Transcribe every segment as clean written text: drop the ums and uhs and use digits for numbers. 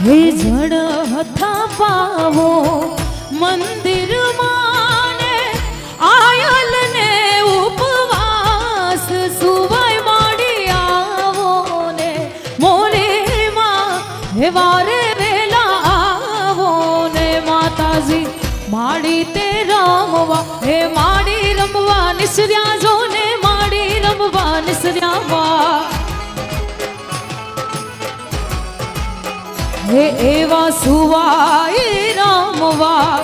હે જડ હથા પાવો મંદિર માને આયલ ને ઉપવાસ સુવાય માડી આવો ને મોરી માં હે વારે વેલા આવો ને માતાજી માડી તે રમવા હે માડી રમવા નિસર્યા જો ને માડી રમવા નિસર્યા હે એવા સુવાય રમવા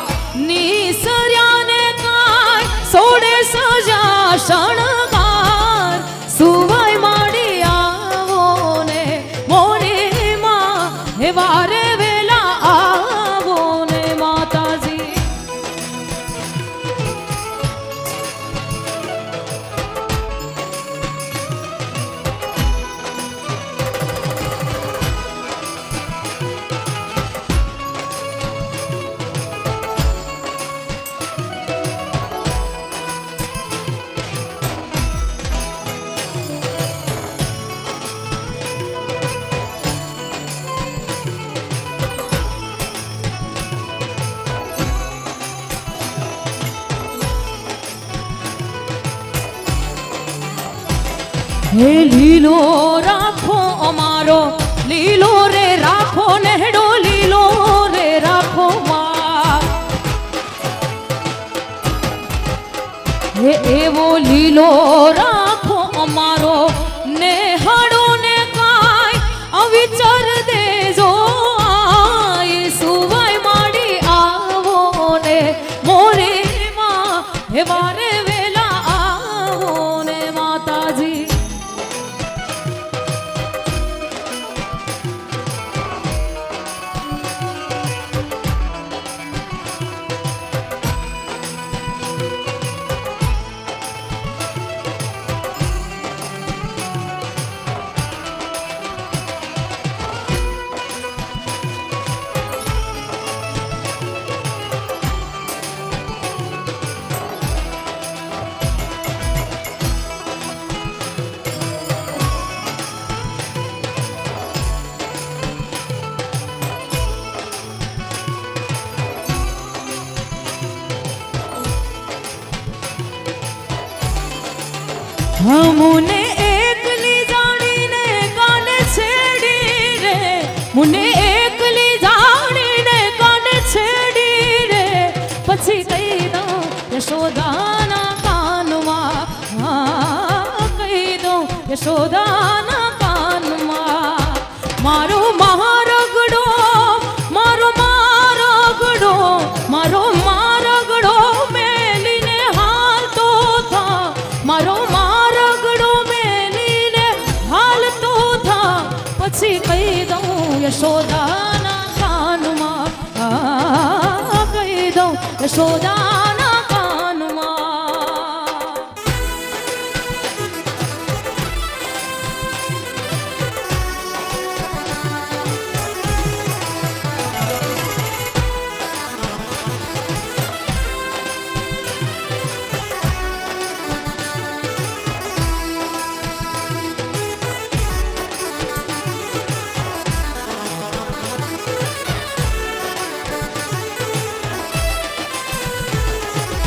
નિસર્યાને કાય સોડે સજા શણગાર સુવાય માડી આવો ને મોરી માં હે વારે વેલા આવો ને માતાજી હે લીલો રાખો અમારો લીલો રે રાખો નેડો લીલો રે રાખો માં હે એવો લીલો રાખો અમારો નેહડો ને કાય અવિચર દેજો આય સુવાય માડી આવો ને મોરે માં હે વારે વેલા આવો ને માતાજી मुने एकली जानी ने कान छेड़ी रे मुने एकली जानी ने कान छेड़ी रे पछी कही दो यशोदाना कानवा कही दो यशोदाना कानवा मारो महारगड़ो मारो मारगड़ो मारो मारगड़ो मेली ने हाल तो था मारो પછી કહી દઉં યશોદાના કાનમાં કહી દઉં યશોદાના કાનમાં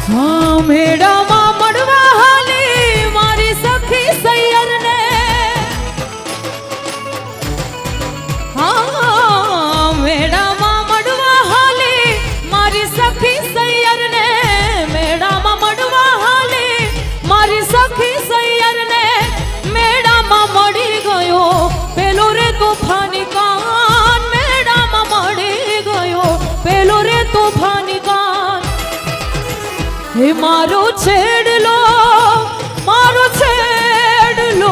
हाँ मेड़ा मां मड़वा हाली मारी सखी सैयर ने हाँ मेड़ा मां मड़वा हाली मारी सखी सैयर ने मेड़ा मां मड़वा हाली मारी सखी सैयर ने मेड़ा मां मड़ी गयो पेलो रे तूफानी कान मेड़ा मां मड़ी गयो पेलो रे तूफानी कान हे मारो छेड़ लो मारो छेड़ लो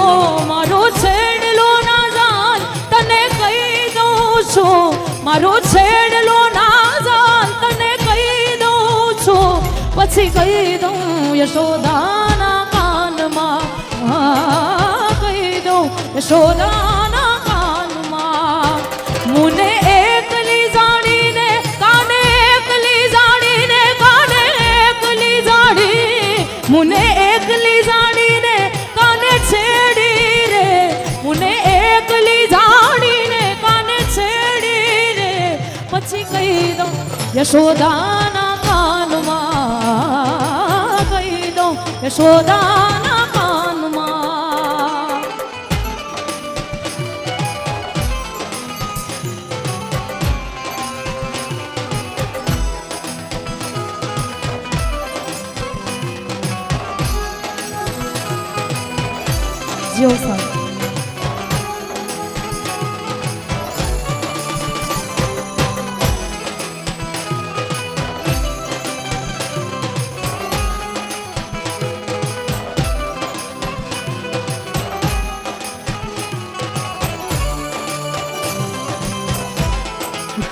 मारो छेड़ लो ना जान तने कही दऊं छो मारो छेड़ लो ना जान तने कही दऊं छो पछी कही दऊं यशोदाना कानमा कही दऊं यशोदाना कानमा मुने एकली जानी ने काने एकली जानी ने काने एकली जानी मुने एकली जानी ने काने छेड़ी रे मुने एकली जानी ने काने छेड़ी रे યશોદાના કાનમાં કહી દો, યશોદાના કાનમાં. જીઓ સાહેબ.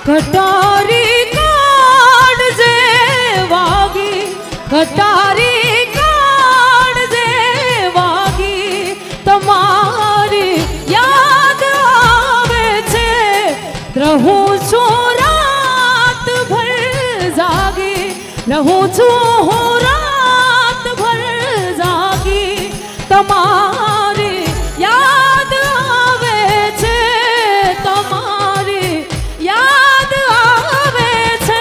કટારી કાઢજે વાગી, કટારી કાઢજે વાગી, તમારી યાદ આવે છે. રહું છું રાત ભર જાગી, રહું છું હું રાત ભર જાગી, તમારી યાદ આવે છે, તમારી યાદ આવે છે.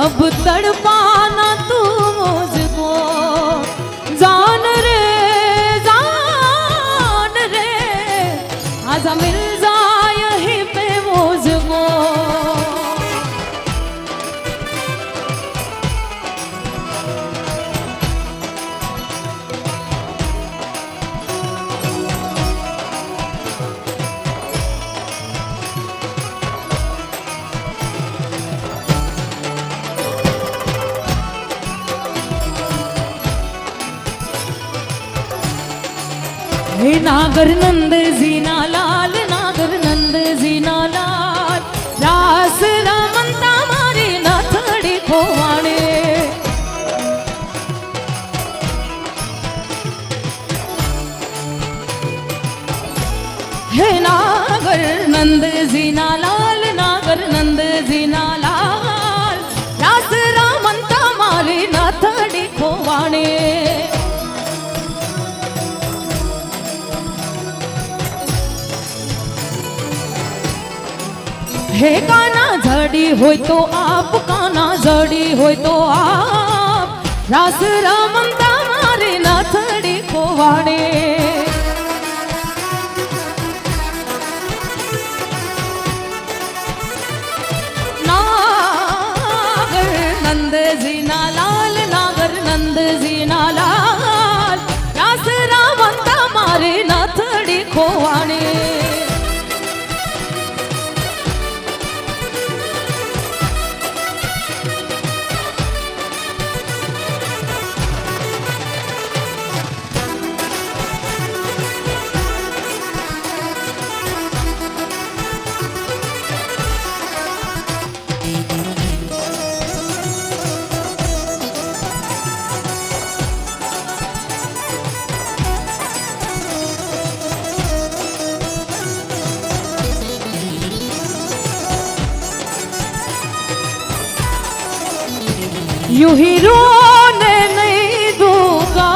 अब तड़पाना तू मुझको, जान रे आजा मिल जा यहीं पे मुझको. हे नागर नंद जीना लाल, नागर नंद जीना लाल, रास रमंता मारी नाथड़ी खोवाणे. हे नागर नंद जीना लाल, नागर नंद जीना लाल, रास रमंता मारी नाथड़ी खोवाणे. हे काना जड़ी होय तो आप, काना जड़ी होय तो आप, रास रमंता मारे नाथड़ी खोवाड़े. नागर नंद जीना लाल, नागर नंद जीना लाल, रास रमंता मारे नाथड़ी खोवाड़े. यूं ही रोने नहीं दूंगा,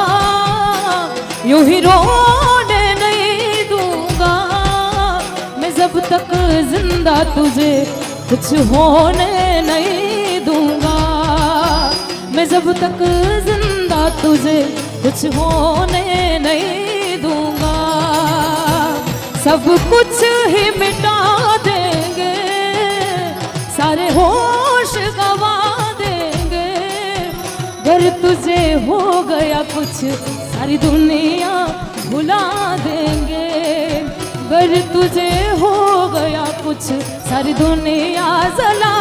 यूं ही रोने नहीं दूंगा, मैं जब तक जिंदा तुझे कुछ होने नहीं दूंगा, मैं जब तक जिंदा तुझे कुछ होने नहीं दूंगा. सब कुछ ही मिटा दे होश गवा देंगे। अगर तुझे हो गया कुछ सारी दुनिया भुला देंगे। अगर तुझे हो गया कुछ सारी दुनिया जला